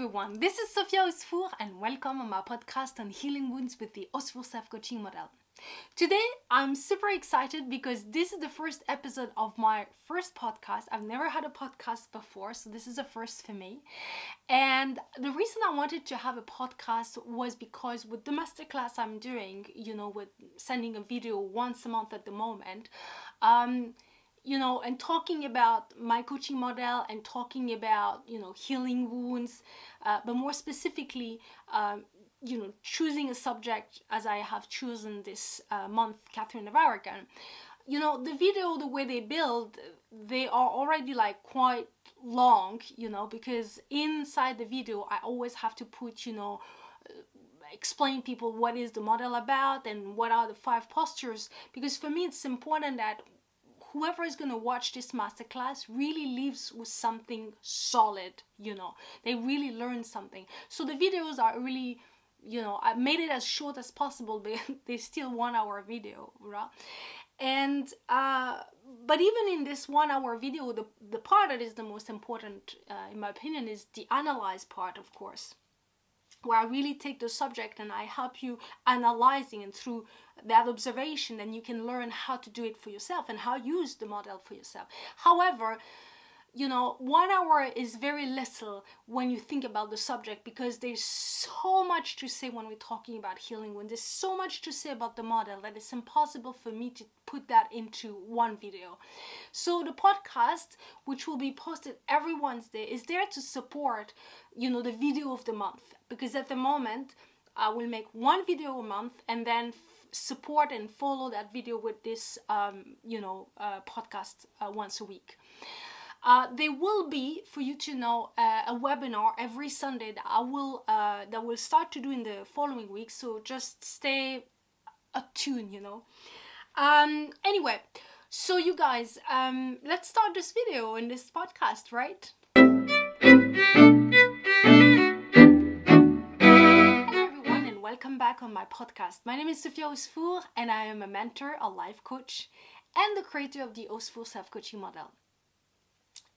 everyone, this is SOFIAOSFOUR and welcome on my podcast on healing wounds with the Osfour Self-Coaching model. Today I'm super excited because this is the first episode of my first podcast. I've never had a podcast before, so this is a first for me. And the reason I wanted to have a podcast was because with the masterclass I'm doing, with sending a video once a month at the moment, and talking about my coaching model and talking about, healing wounds, but more specifically, choosing a subject as I have chosen this month, Catherine of Aragon. The video, the way they build, they are already like quite long, because inside the video, I always have to put, explain people what is the model about and what are the 5 postures, because for me, it's important that whoever is going to watch this masterclass really leaves with something solid, they really learn something. So the videos are really, I made it as short as possible, but they're still 1 hour video, right? And, but even in this 1 hour video, the part that is the most important, in my opinion, is the analyze part, of course, where I really take the subject and I help you analyzing, and through that observation, then you can learn how to do it for yourself and how to use the model for yourself. However, 1 hour is very little when you think about the subject, because there's so much to say when we're talking about healing. When there's so much to say about the model that it's impossible for me to put that into one video. So the podcast, which will be posted every Wednesday, is there to support, the video of the month, because at the moment I will make 1 video a month and then support and follow that video with this, podcast once a week. There will be, for you to know, a webinar every Sunday that will start to do in the following week. So just stay attuned, Anyway, so you guys, let's start this video and this podcast, right? Hello everyone, and welcome back on my podcast. My name is SOFIAOSFOUR, and I am a mentor, a life coach, and the creator of the Osfour Self-Coaching model.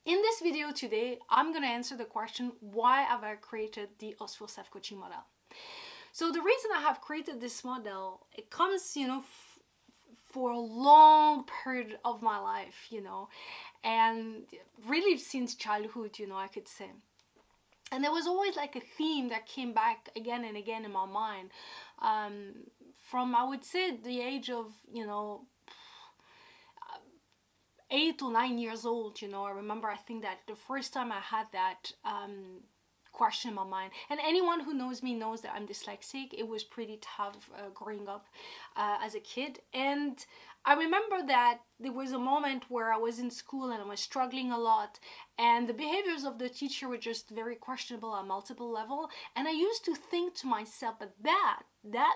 In this video today, I'm going to answer the question, why have I created the Osfour Self-Coaching model? So the reason I have created this model, it comes, for a long period of my life, and really since childhood, I could say. And there was always like a theme that came back again and again in my mind, from, I would say, the age of, 8 or 9 years old, I remember, I think that the first time I had that question in my mind, and anyone who knows me knows that I'm dyslexic. It was pretty tough growing up as a kid. And I remember that there was a moment where I was in school and I was struggling a lot, and the behaviors of the teacher were just very questionable on multiple levels. And I used to think to myself, but that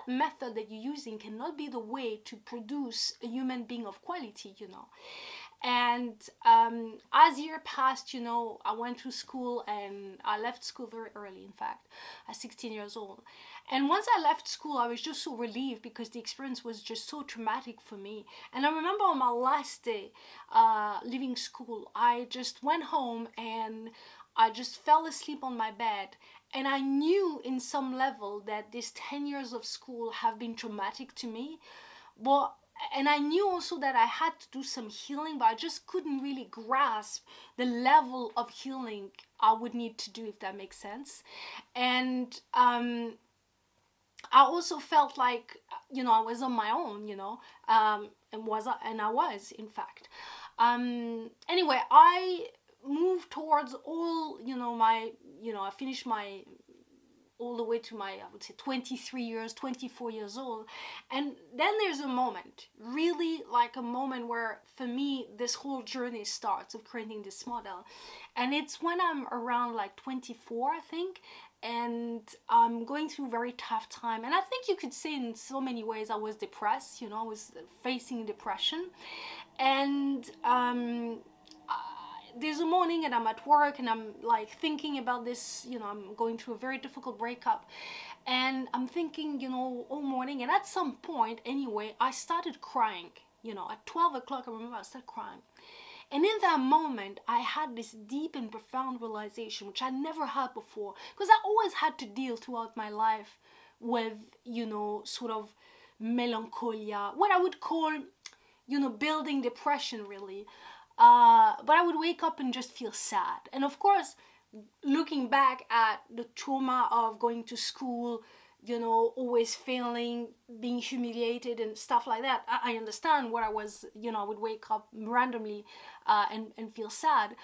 method that you're using cannot be the way to produce a human being of quality, And as year passed, I went to school, and I left school very early, in fact, at 16 years old. And once I left school, I was just so relieved, because the experience was just so traumatic for me. And I remember on my last day leaving school, I just went home and I just fell asleep on my bed. And I knew in some level that these 10 years of school have been traumatic to me. And I knew also that I had to do some healing, but I just couldn't really grasp the level of healing I would need to do, if that makes sense. And I also felt like, I was on my own, and I was, in fact. Anyway, I moved towards all, I finished my all the way to my, I would say, 24 years old. And then there's a moment, really like a moment where, for me, this whole journey starts of creating this model. And it's when I'm around like 24, I think, and I'm going through a very tough time. And I think you could say in so many ways I was depressed, I was facing depression. And there's a morning and I'm at work and I'm like thinking about this, I'm going through a very difficult breakup, and I'm thinking, all morning, and at some point anyway, I started crying, at 12 o'clock, I remember I started crying. And in that moment, I had this deep and profound realization, which I never had before, because I always had to deal throughout my life with, sort of melancholia, what I would call, building depression, really. But I would wake up and just feel sad. And of course, looking back at the trauma of going to school, always failing, being humiliated and stuff like that, I understand what I was, I would wake up randomly and feel sad.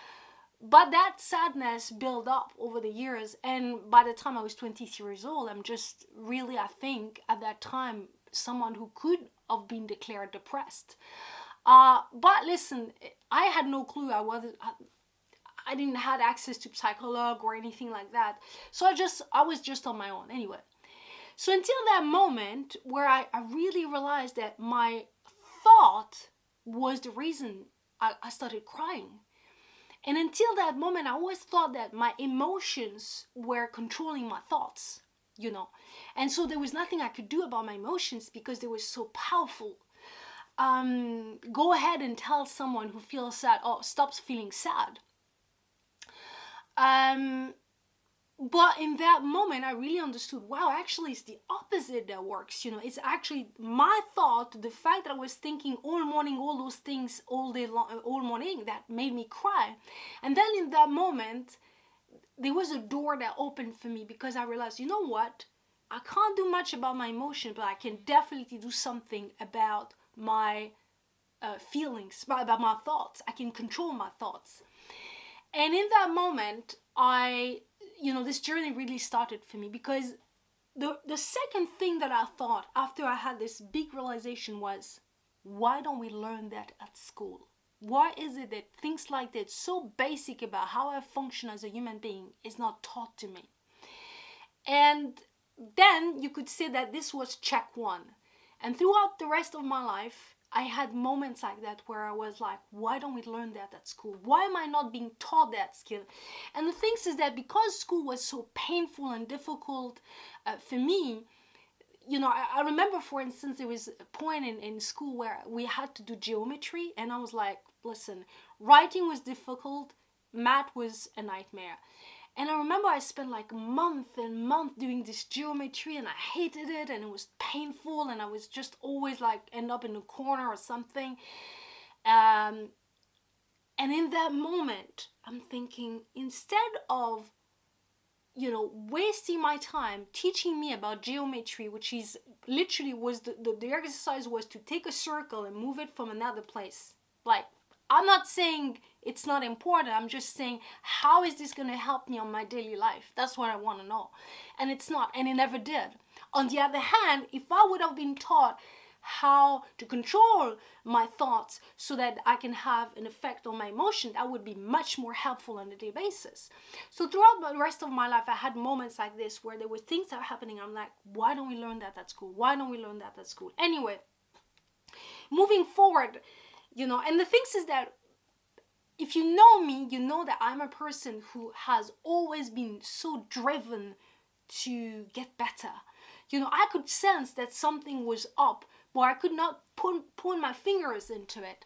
But that sadness built up over the years. And by the time I was 23 years old, I'm just really, I think, at that time, someone who could have been declared depressed. But listen, I had no clue. I didn't have access to psychologue or anything like that. So I was just on my own anyway. So until that moment where I really realized that my thought was the reason I started crying. And until that moment, I always thought that my emotions were controlling my thoughts, And so there was nothing I could do about my emotions because they were so powerful. Go ahead and tell someone who feels sad, oh, stop feeling sad. But in that moment, I really understood, wow, actually it's the opposite that works. It's actually my thought, the fact that I was thinking all morning, all those things all day long, all morning, that made me cry. And then in that moment, there was a door that opened for me because I realized, you know what? I can't do much about my emotion, but I can definitely do something about my feelings, about my thoughts. I can control my thoughts. And in that moment, this journey really started for me because the second thing that I thought after I had this big realization was, why don't we learn that at school? Why is it that things like that, so basic about how I function as a human being, is not taught to me? And then you could say that this was check one. And throughout the rest of my life, I had moments like that where I was like, why don't we learn that at school? Why am I not being taught that skill? And the thing is that because school was so painful and difficult for me, I remember, for instance, there was a point in school where we had to do geometry, and I was like, listen, writing was difficult, math was a nightmare. And I remember I spent like month and month doing this geometry, and I hated it, and it was painful, and I was just always like end up in a corner or something. And in that moment, I'm thinking, instead of wasting my time teaching me about geometry, which is literally was the exercise was to take a circle and move it from another place. Like, I'm not saying it's not important. I'm just saying, how is this going to help me on my daily life? That's what I want to know. And it's not, and it never did. On the other hand, if I would have been taught how to control my thoughts so that I can have an effect on my emotion, that would be much more helpful on a daily basis. So throughout the rest of my life, I had moments like this where there were things that were happening. I'm like, why don't we learn that at school? Why don't we learn that at school? Anyway, moving forward, and the thing is that if you know me, you know that I'm a person who has always been so driven to get better. I could sense that something was up, but I could not point my fingers into it.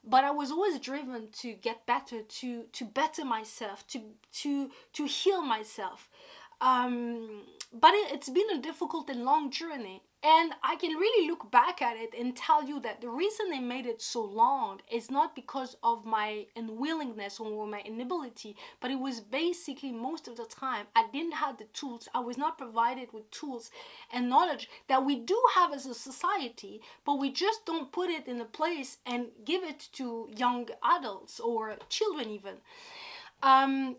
But I was always driven to get better, to better myself, to heal myself. But it's been a difficult and long journey. And I can really look back at it and tell you that the reason they made it so long is not because of my unwillingness or my inability, but it was basically most of the time I didn't have the tools. I was not provided with tools and knowledge that we do have as a society, but we just don't put it in a place and give it to young adults or children even.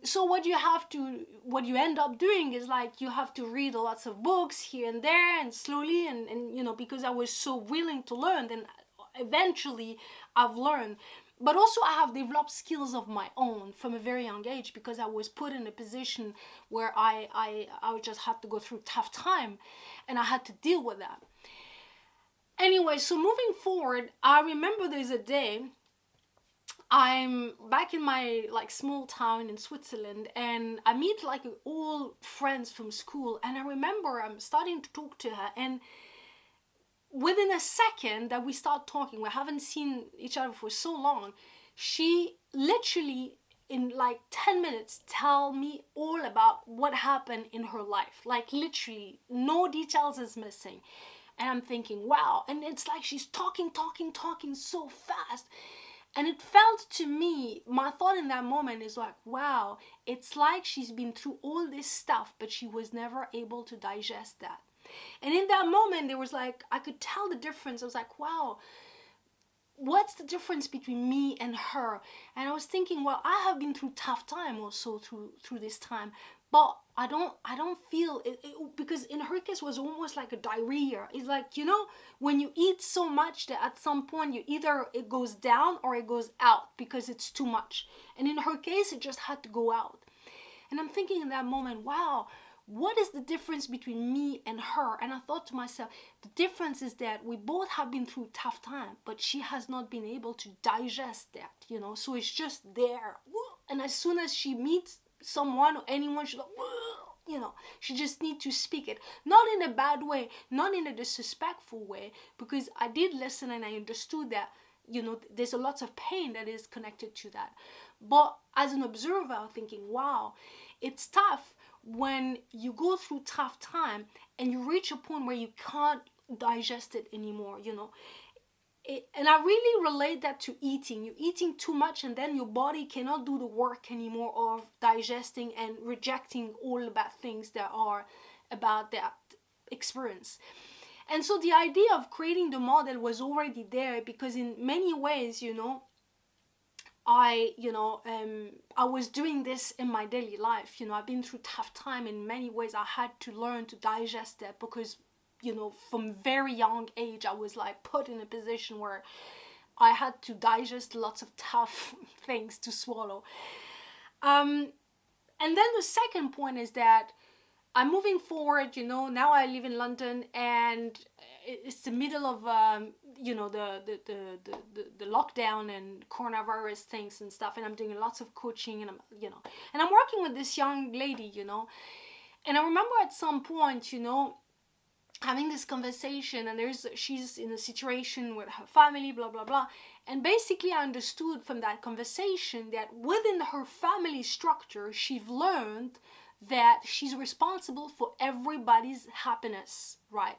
So what you end up doing is like you have to read lots of books here and there and slowly and because I was so willing to learn, then eventually I've learned. But also I have developed skills of my own from a very young age because I was put in a position where I just had to go through tough time and I had to deal with that. Anyway, so moving forward, I remember there's a day I'm back in my small town in Switzerland, and I meet old friends from school, and I remember I'm starting to talk to her, and within a second that we start talking, we haven't seen each other for so long, she literally in like 10 minutes tell me all about what happened in her life. Like literally no details is missing. And I'm thinking, wow. And it's like she's talking so fast. And it felt to me, my thought in that moment is like, wow, it's like she's been through all this stuff, but she was never able to digest that. And in that moment, there was like, I could tell the difference. I was like, wow, what's the difference between me and her? And I was thinking, well, I have been through tough time also through this time, but I don't feel it, because in her case it was almost like a diarrhea. It's like, you know, when you eat so much that at some point you either it goes down or it goes out because it's too much. And in her case, it just had to go out. And I'm thinking in that moment, wow, what is the difference between me and her? And I thought to myself, the difference is that we both have been through tough time, but she has not been able to digest that, you know, so it's just there. And as soon as she meets someone or anyone, she's like, you know, she just needs to speak it. Not in a bad way, not in a disrespectful way, because I did listen and I understood that, you know, there's a lot of pain that is connected to that. But as an observer, I'm thinking, wow, it's tough when you go through tough time and you reach a point where you can't digest it anymore, you know. And I really relate that to eating. You're eating too much and then your body cannot do the work anymore of digesting and rejecting all the bad things that are about that experience. And so the idea of creating the model was already there, because in many ways, you know, I was doing this in my daily life. You know, I've been through tough time in many ways. I had to learn to digest that because, you know, from very young age, I was like put in a position where I had to digest lots of tough things to swallow. And then the second point is that I'm moving forward, you know, now I live in London and it's the middle of, you know, the lockdown and coronavirus things and stuff. And I'm doing lots of coaching and I'm working with this young lady, you know, and I remember at some point, you know, having this conversation, and she's in a situation with her family, blah, blah, blah. And basically I understood from that conversation that within her family structure, she's learned that she's responsible for everybody's happiness, right?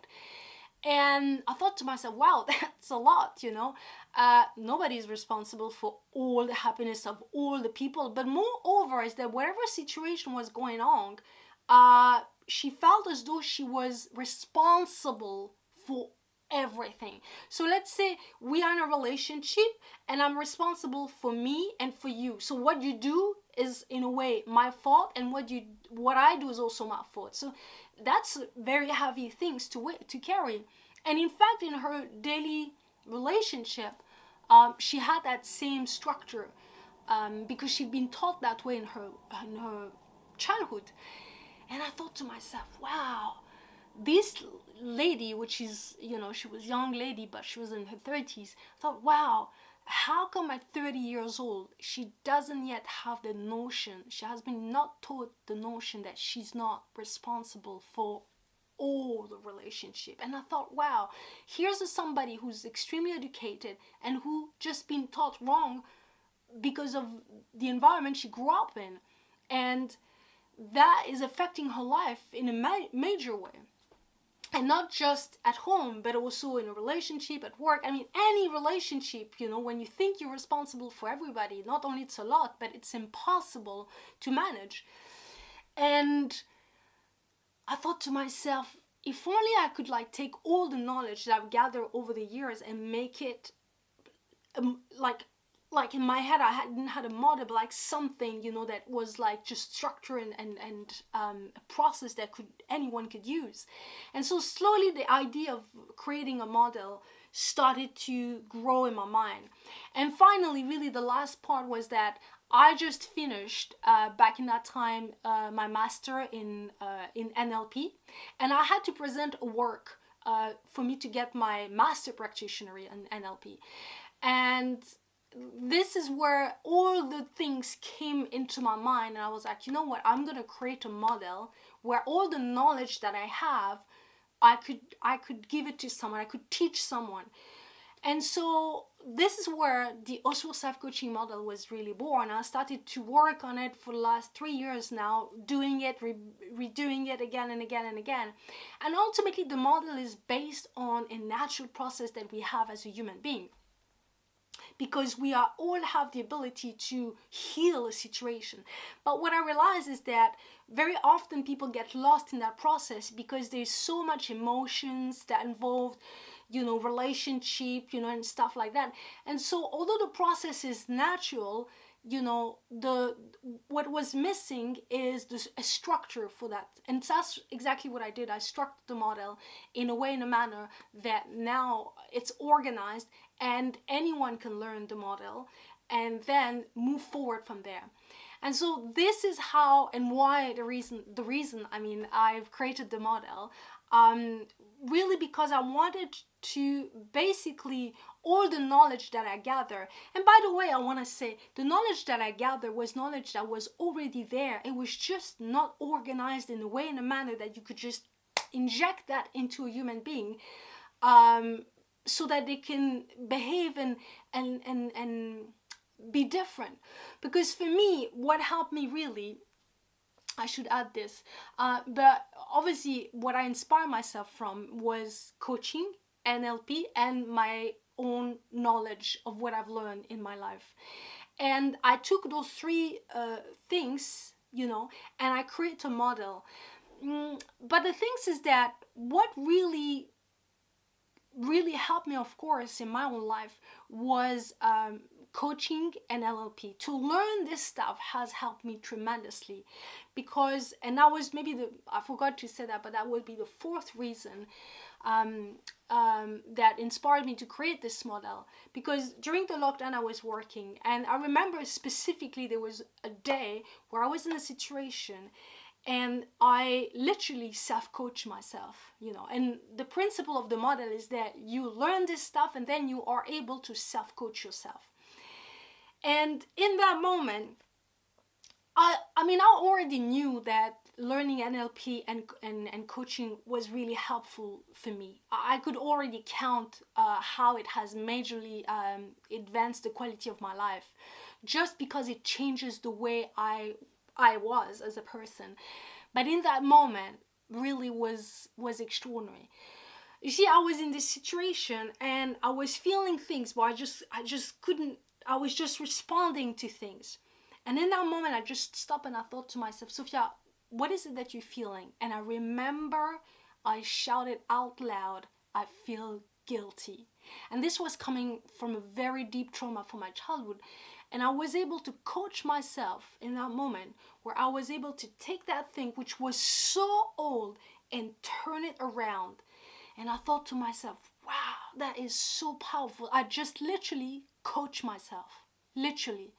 And I thought to myself, wow, that's a lot, you know. Nobody's responsible for all the happiness of all the people. But moreover is that whatever situation was going on, she felt as though she was responsible for everything. So let's say we are in a relationship and I'm responsible for me and for you. So what you do is in a way my fault, and what I do is also my fault. So that's very heavy things to carry. And in fact, in her daily relationship, she had that same structure because she'd been taught that way in her childhood. And I thought to myself, wow, this lady, which is, you know, she was a young lady, but she was in her 30s. I thought, wow, how come at 30 years old, she doesn't yet have the notion, she has been not taught the notion that she's not responsible for all the relationship. And I thought, wow, here's somebody who's extremely educated and who just been taught wrong because of the environment she grew up in. And that is affecting her life in a major way. And not just at home, but also in a relationship, at work. I mean, any relationship, you know, when you think you're responsible for everybody, not only it's a lot, but it's impossible to manage. And I thought to myself, if only I could like take all the knowledge that I've gathered over the years and make it like in my head, I hadn't had a model, but like something, you know, that was like just structure and a process that anyone could use. And so slowly the idea of creating a model started to grow in my mind. And finally, really the last part was that I just finished back in that time my master in NLP, and I had to present a work for me to get my master practitioner in NLP. And this is where all the things came into my mind, and I was like, you know what, I'm gonna create a model where all the knowledge that I have, I could give it to someone, I could teach someone. And so this is where the Osfour Self-Coaching model was really born. I started to work on it for the last 3 years now, doing it, redoing it again and again and again. And ultimately, the model is based on a natural process that we have as a human being. Because we are all have the ability to heal a situation. But what I realize is that very often people get lost in that process because there's so much emotions that involved, relationship, and stuff like that. And so although the process is natural, what was missing is a structure for that. And that's exactly what I did. I structured the model in a manner that now it's organized and anyone can learn the model and then move forward from there. And so this is how and why the reason I've created the model, really because I wanted to basically all the knowledge that I gather. And by the way, I want to say the knowledge that I gather was knowledge that was already there. It was just not organized in a manner that you could just inject that into a human being, so that they can behave and be different. Because for me, what helped me really, I should add this, but obviously what I inspired myself from was coaching, NLP, and my own knowledge of what I've learned in my life. And I took those three things, and I create a model. But the thing is that what really helped me, of course, in my own life was coaching and NLP. To learn this stuff has helped me tremendously because, and that was maybe I forgot to say that, but that would be the fourth reason that inspired me to create this model. Because during the lockdown I was working, and I remember specifically there was a day where I was in a situation and I literally self-coach myself, and the principle of the model is that you learn this stuff and then you are able to self-coach yourself. And in that moment, I already knew that learning NLP and coaching was really helpful for me. I could already count how it has majorly advanced the quality of my life, just because it changes the way I was as a person. But in that moment, really was extraordinary. You see, I was in this situation and I was feeling things, but I just couldn't. I was just responding to things. And in that moment, I just stopped and I thought to myself, Sophia, what is it that you're feeling? And I remember I shouted out loud, I feel guilty. And this was coming from a very deep trauma from my childhood. And I was able to coach myself in that moment where I was able to take that thing which was so old and turn it around. And I thought to myself, wow, that is so powerful. I just literally coach myself, literally.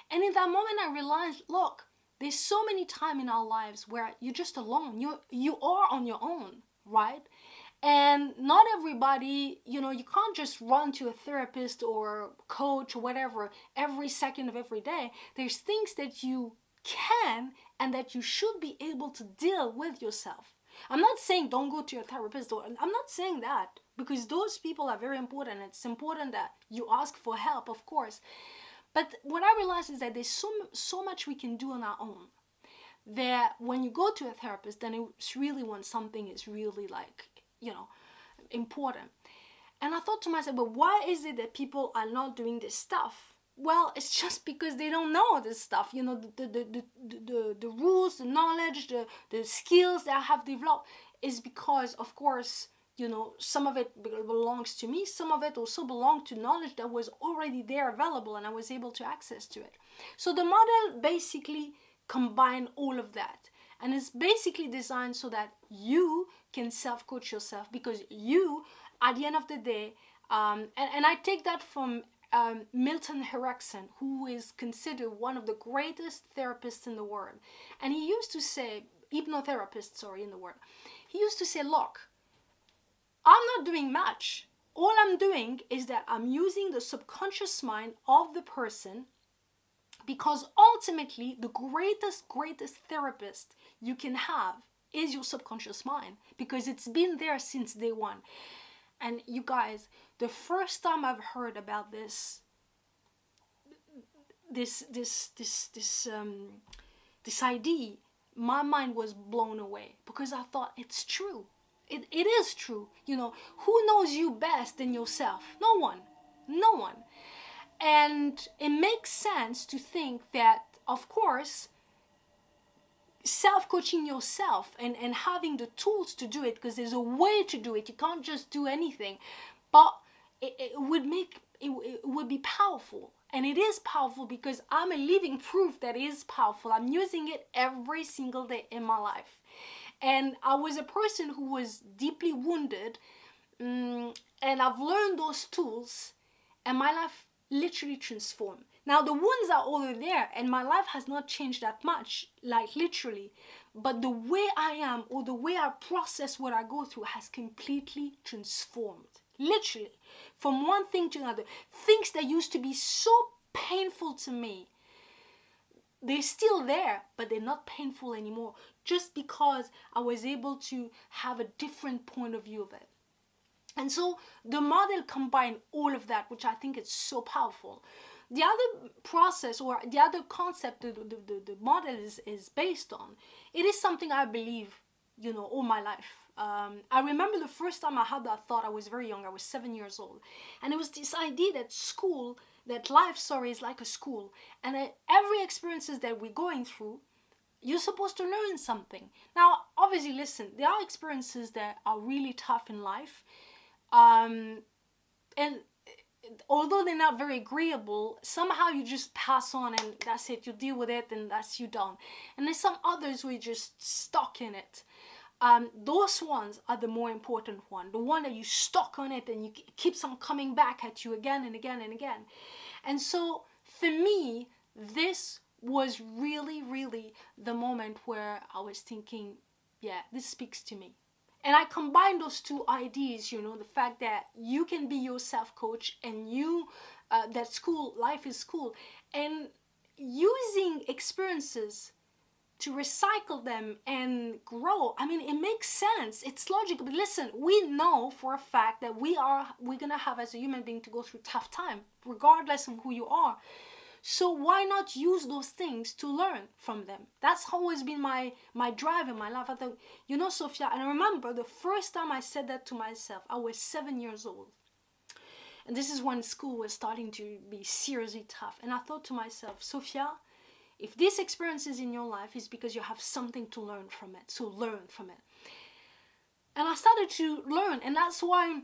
And in that moment I realized, look, there's so many times in our lives where you're just alone. You are on your own, right? And not everybody, you can't just run to a therapist or coach or whatever every second of every day. There's things that you can and that you should be able to deal with yourself. I'm not saying don't go to your therapist, or I'm not saying that, because those people are very important. It's important that you ask for help, of course. But what I realized is that there's so much we can do on our own, that when you go to a therapist, then it's really when something is really important. And I thought to myself, but why is it that people are not doing this stuff? Well, it's just because they don't know this stuff. The rules, the knowledge, the skills that I have developed is because, of course, some of it belongs to me. Some of it also belonged to knowledge that was already there available and I was able to access to it. So the model basically combined all of that. And it's basically designed so that you can self-coach yourself, because you, at the end of the day, and I take that from Milton Erickson, who is considered one of the greatest therapists in the world. And he used to say, hypnotherapist, in the world. He used to say, look, I'm not doing much. All I'm doing is that I'm using the subconscious mind of the person, because ultimately the greatest therapist you can have is your subconscious mind, because it's been there since day one. And you guys, the first time I've heard about this idea, my mind was blown away, because I thought it's true. It is true. You know, who knows you best than yourself? No one. No one. And it makes sense to think that, of course, self-coaching yourself and having the tools to do it, because there's a way to do it. You can't just do anything. But it would be powerful. And it is powerful, because I'm a living proof that it is powerful. I'm using it every single day in my life. And I was a person who was deeply wounded, and I've learned those tools, and my life literally transformed. Now, the wounds are all there, and my life has not changed that much, like literally. But the way I am, or the way I process what I go through, has completely transformed. Literally. From one thing to another. Things that used to be so painful to me, they're still there, but they're not painful anymore, just because I was able to have a different point of view of it. And so the model combined all of that, which I think is so powerful. The other process, or the other concept the model is based on, it is something I believe, you know, all my life. I remember the first time I had that thought, I was very young, I was 7 years old. And it was this idea that life, is like a school. And that every experiences that we're going through, you're supposed to learn something. Now, obviously, listen, there are experiences that are really tough in life. And although they're not very agreeable, somehow you just pass on and that's it. You deal with it and that's you done. And there's some others where you're just stuck in it. Those ones are the more important one. The one that you stuck on it and you keeps on coming back at you again and again and again. And so for me, this was really, really the moment where I was thinking, yeah, this speaks to me. And I combined those two ideas, you know, the fact that you can be your self-coach and that life is school, and using experiences to recycle them and grow. I mean, it makes sense. It's logical. But listen, we know for a fact that we're going to have, as a human being, to go through tough time, regardless of who you are. So why not use those things to learn from them? That's always been my drive in my life. I thought, you know, Sophia, and I remember the first time I said that to myself, I was 7 years old. And this is when school was starting to be seriously tough. And I thought to myself, Sophia, if this experience is in your life, it's because you have something to learn from it. So learn from it. And I started to learn. And that's why,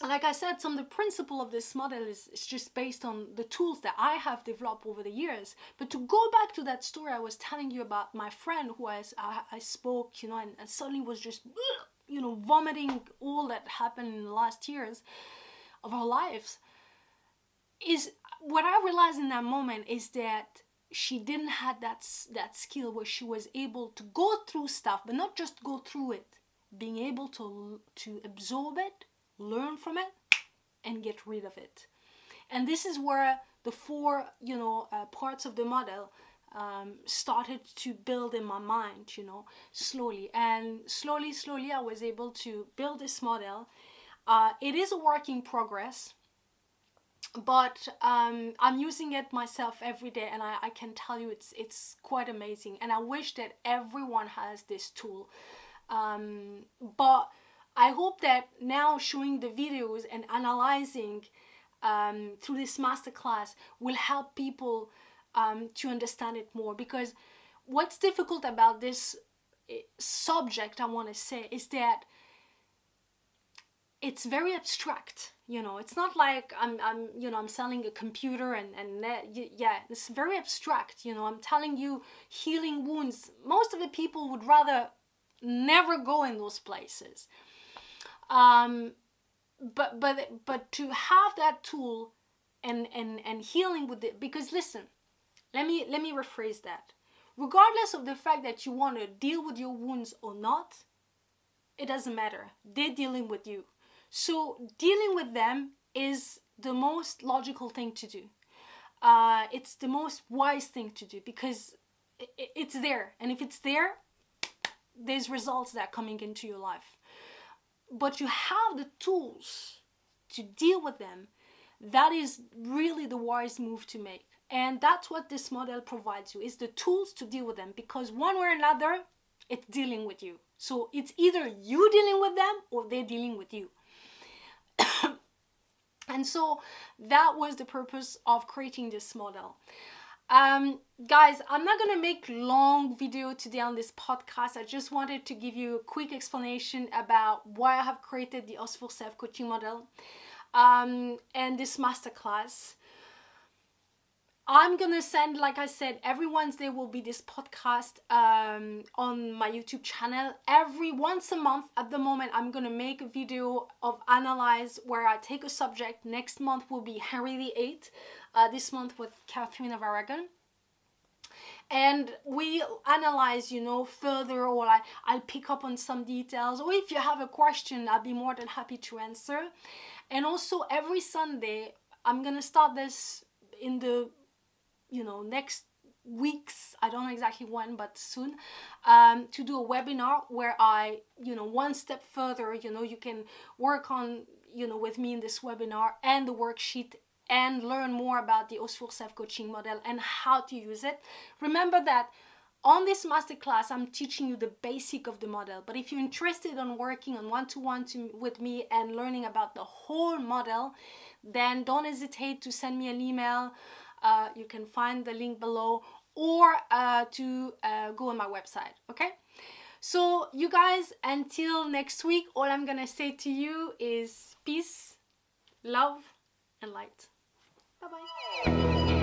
like I said, some of the principle of this model is just based on the tools that I have developed over the years. But to go back to that story I was telling you about my friend who I spoke, you know, and suddenly was just, you know, vomiting all that happened in the last years of our lives, is what I realized in that moment is that she didn't have that skill where she was able to go through stuff, but not just go through it, being able to absorb it, learn from it, and get rid of it. And this is where the four, you know, parts of the model started to build in my mind, you know, slowly. And slowly, I was able to build this model. It is a work in progress, but I'm using it myself every day, and I can tell you it's quite amazing. And I wish that everyone has this tool. But I hope that now showing the videos and analyzing through this masterclass will help people to understand it more. Because what's difficult about this subject, I want to say, is that it's very abstract. You know, it's not like I'm selling a computer and yeah, it's very abstract. You know, I'm telling you healing wounds. Most of the people would rather never go in those places. But to have that tool and healing with it, because listen, let me rephrase that. Regardless of the fact that you want to deal with your wounds or not, it doesn't matter. They're dealing with you. So dealing with them is the most logical thing to do. It's the most wise thing to do, because it's there. And if it's there, there's results that are coming into your life. but you have the tools to deal with them, that is really the wise move to make. And that's what this model provides you, is the tools to deal with them, because one way or another, it's dealing with you. So it's either you dealing with them or they're dealing with you. And so that was the purpose of creating this model. Guys, I'm not gonna make long video today on this podcast. I just wanted to give you a quick explanation about why I have created the Osfour Self-Coaching model and this masterclass. I'm gonna send, like I said, every Wednesday will be this podcast on my YouTube channel. Once a month at the moment, I'm gonna make a video of analyze where I take a subject. Next month will be Henry VIII, this month with Catherine of Aragon. And we analyze, you know, further, or I'll pick up on some details, or if you have a question, I'll be more than happy to answer. And also every Sunday, I'm gonna start this in the next weeks, I don't know exactly when, but soon, to do a webinar where I, one step further, you can work on, with me in this webinar and the worksheet, and learn more about the Osfour Self-Coaching model and how to use it. Remember that on this masterclass, I'm teaching you the basic of the model, but if you're interested in working on one-to-one with me and learning about the whole model, then don't hesitate to send me an email. You can find the link below, or to go on my website. Okay, so you guys, until next week, all I'm gonna say to you is peace, love, and light. Bye bye.